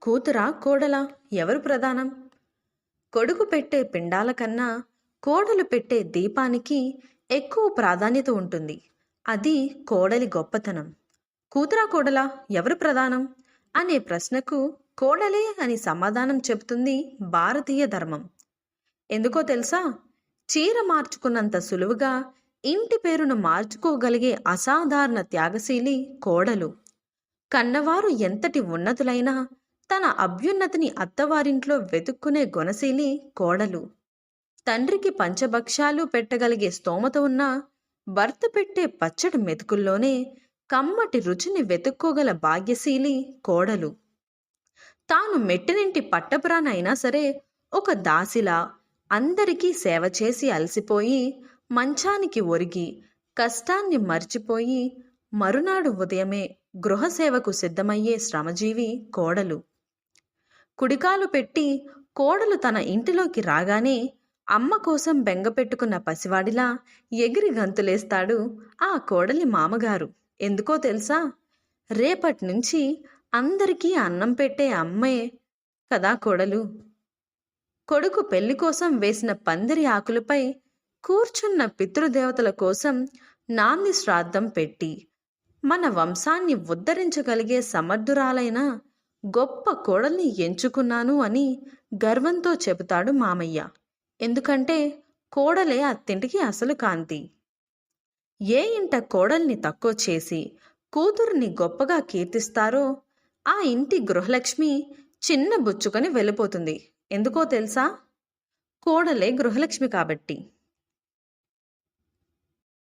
కూతురా కోడలా ఎవరు ప్రధానం? కొడుకు పెట్టే పిండాల కన్నా కోడలు పెట్టే దీపానికి ఎక్కువ ప్రాధాన్యత ఉంటుంది. అది కోడలి గొప్పతనం. కూతురా కోడలా ఎవరు ప్రధానం అనే ప్రశ్నకు కోడలే అని సమాధానం చెబుతుంది భారతీయ ధర్మం. ఎందుకో తెలుసా? చీర మార్చుకున్నంత సులువుగా ఇంటి పేరును మార్చుకోగలిగే అసాధారణ త్యాగశీలి కోడలు. కన్నవారు ఎంతటి ఉన్నతులైనా తన అభ్యున్నతిని అత్తవారింట్లో వెతుక్కునే గుణశీలి కోడలు. తండ్రికి పంచభక్షాలు పెట్టగలిగే స్తోమత ఉన్న భర్త పెట్టే పచ్చడి మెతుకుల్లోనే కమ్మటి రుచిని వెతుక్కోగల భాగ్యశీలి కోడలు. తాను మెట్టినింటి పట్టపురానైనా సరే ఒక దాసిలా అందరికీ సేవ చేసి అలసిపోయి మంచానికి ఒరిగి కష్టాన్ని మర్చిపోయి మరునాడు ఉదయమే గృహసేవకు సిద్ధమయ్యే శ్రమజీవి కోడలు. కుడికాలు పెట్టి కోడలు తన ఇంటిలోకి రాగానే అమ్మ కోసం బెంగపెట్టుకున్న పసివాడిలా ఎగిరి గంతులేస్తాడు ఆ కోడలి మామగారు. ఎందుకో తెలుసా? రేపటి నుంచి అందరికీ అన్నం పెట్టే అమ్మే కదా కోడలు. కొడుకు పెళ్లి కోసం వేసిన పందిరి ఆకులపై కూర్చున్న పితృదేవతల కోసం నాంది శ్రాద్ధం పెట్టి మన వంశాన్ని ఉద్ధరించగలిగే సమర్థురాలైన గొప్ప కోడల్ని ఎంచుకున్నాను అని గర్వంతో చెబుతాడు మామయ్య. ఎందుకంటే కోడలే అత్తింటికి అసలు కాంతి. ఏ ఇంట కోడల్ని తక్కువ చేసి కూతుర్ని గొప్పగా కీర్తిస్తారో ఆ ఇంటి గృహలక్ష్మి చిన్న బుచ్చుకొని వెళ్ళిపోతుంది. ఎందుకో తెలుసా? కోడలే గృహలక్ష్మి కాబట్టి.